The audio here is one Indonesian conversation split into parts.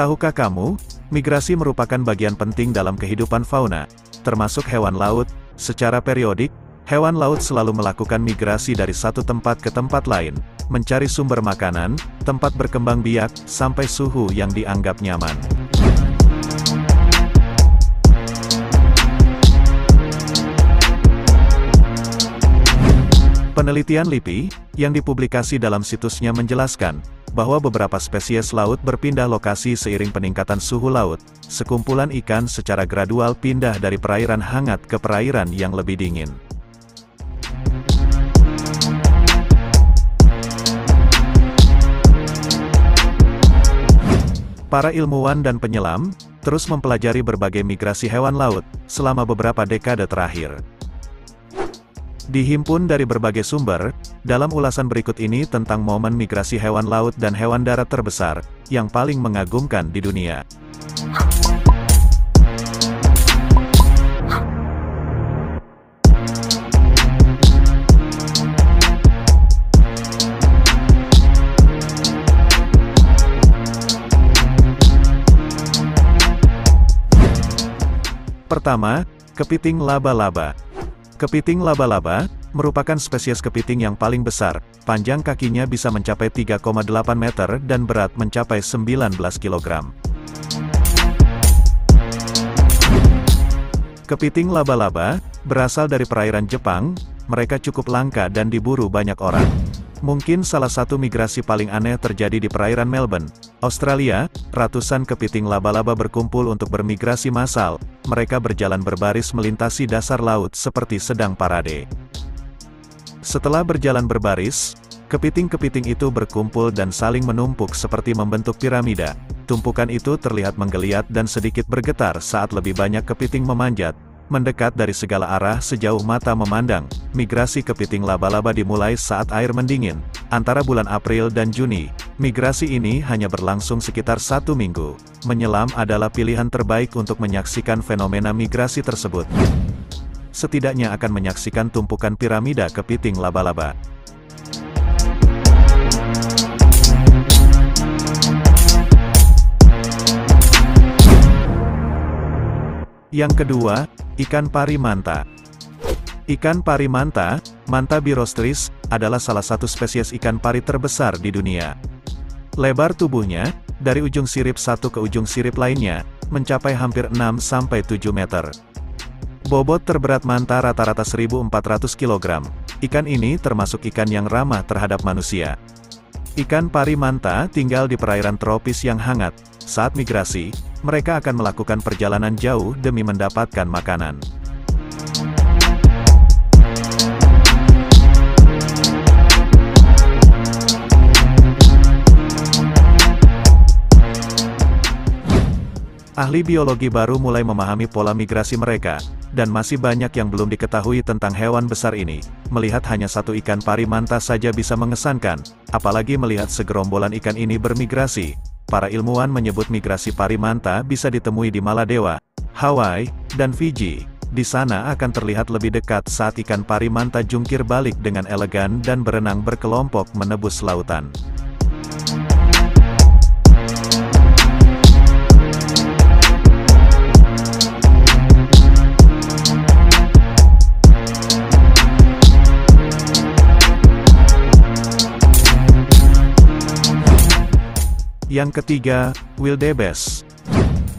Tahukah kamu, migrasi merupakan bagian penting dalam kehidupan fauna, termasuk hewan laut. Secara periodik, hewan laut selalu melakukan migrasi dari satu tempat ke tempat lain, mencari sumber makanan, tempat berkembang biak, sampai suhu yang dianggap nyaman. Penelitian LIPI, yang dipublikasi dalam situsnya menjelaskan, bahwa beberapa spesies laut berpindah lokasi seiring peningkatan suhu laut. Sekumpulan ikan secara gradual pindah dari perairan hangat ke perairan yang lebih dingin. Para ilmuwan dan penyelam, terus mempelajari berbagai migrasi hewan laut, selama beberapa dekade terakhir. Dihimpun dari berbagai sumber, dalam ulasan berikut ini tentang momen migrasi hewan laut dan hewan darat terbesar, yang paling mengagumkan di dunia. Pertama, kepiting laba-laba. Kepiting laba-laba merupakan spesies kepiting yang paling besar, panjang kakinya bisa mencapai 3,8 meter dan berat mencapai 19 kg. Kepiting laba-laba berasal dari perairan Jepang, mereka cukup langka dan diburu banyak orang. Mungkin salah satu migrasi paling aneh terjadi di perairan Melbourne, Australia. Ratusan kepiting laba-laba berkumpul untuk bermigrasi massal. Mereka berjalan berbaris melintasi dasar laut seperti sedang parade. Setelah berjalan berbaris, kepiting-kepiting itu berkumpul dan saling menumpuk seperti membentuk piramida. Tumpukan itu terlihat menggeliat dan sedikit bergetar saat lebih banyak kepiting memanjat, mendekat dari segala arah sejauh mata memandang. Migrasi kepiting laba-laba dimulai saat air mendingin, antara bulan April dan Juni. Migrasi ini hanya berlangsung sekitar 1 minggu. Menyelam adalah pilihan terbaik untuk menyaksikan fenomena migrasi tersebut. Setidaknya akan menyaksikan tumpukan piramida kepiting laba-laba. Yang kedua, ikan pari manta. Ikan pari manta, Manta birostris, adalah salah satu spesies ikan pari terbesar di dunia. Lebar tubuhnya, dari ujung sirip satu ke ujung sirip lainnya, mencapai hampir 6-7 meter. Bobot terberat manta rata-rata 1.400 kg. Ikan ini termasuk ikan yang ramah terhadap manusia. Ikan pari manta tinggal di perairan tropis yang hangat. Saat migrasi, mereka akan melakukan perjalanan jauh demi mendapatkan makanan. Ahli biologi baru mulai memahami pola migrasi mereka, dan masih banyak yang belum diketahui tentang hewan besar ini. Melihat hanya satu ikan pari manta saja bisa mengesankan, apalagi melihat segerombolan ikan ini bermigrasi. Para ilmuwan menyebut migrasi pari manta bisa ditemui di Maladewa, Hawaii, dan Fiji. Di sana akan terlihat lebih dekat saat ikan pari manta jungkir balik dengan elegan dan berenang berkelompok menebus lautan. Yang ketiga, wildebeest.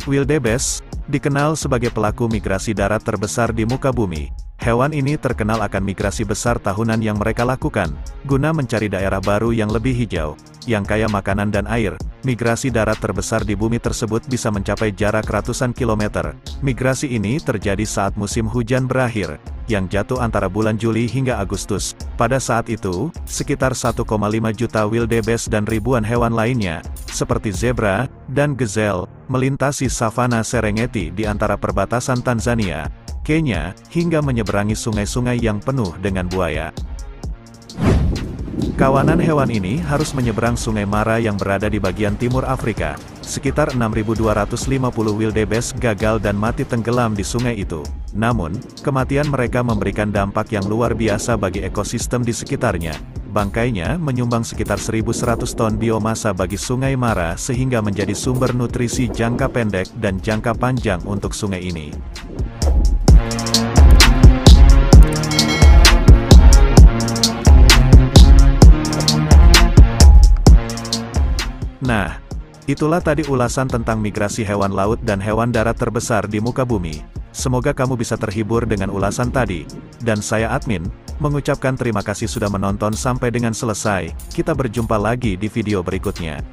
Wildebeest dikenal sebagai pelaku migrasi darat terbesar di muka bumi. Hewan ini terkenal akan migrasi besar tahunan yang mereka lakukan, guna mencari daerah baru yang lebih hijau, yang kaya makanan dan air. Migrasi darat terbesar di bumi tersebut bisa mencapai jarak ratusan kilometer. Migrasi ini terjadi saat musim hujan berakhir, yang jatuh antara bulan Juli hingga Agustus. Pada saat itu, sekitar 1,5 juta wildebeest dan ribuan hewan lainnya, seperti zebra dan gazelle, melintasi savana Serengeti di antara perbatasan Tanzania, Kenya, hingga menyeberangi sungai-sungai yang penuh dengan buaya. Kawanan hewan ini harus menyeberang Sungai Mara yang berada di bagian timur Afrika. Sekitar 6.250 wildebeest gagal dan mati tenggelam di sungai itu. Namun, kematian mereka memberikan dampak yang luar biasa bagi ekosistem di sekitarnya. Bangkainya menyumbang sekitar 1.100 ton biomasa bagi Sungai Mara sehingga menjadi sumber nutrisi jangka pendek dan jangka panjang untuk sungai ini. Nah, itulah tadi ulasan tentang migrasi hewan laut dan hewan darat terbesar di muka bumi. Semoga kamu bisa terhibur dengan ulasan tadi. Dan saya admin, mengucapkan terima kasih sudah menonton sampai dengan selesai. Kita berjumpa lagi di video berikutnya.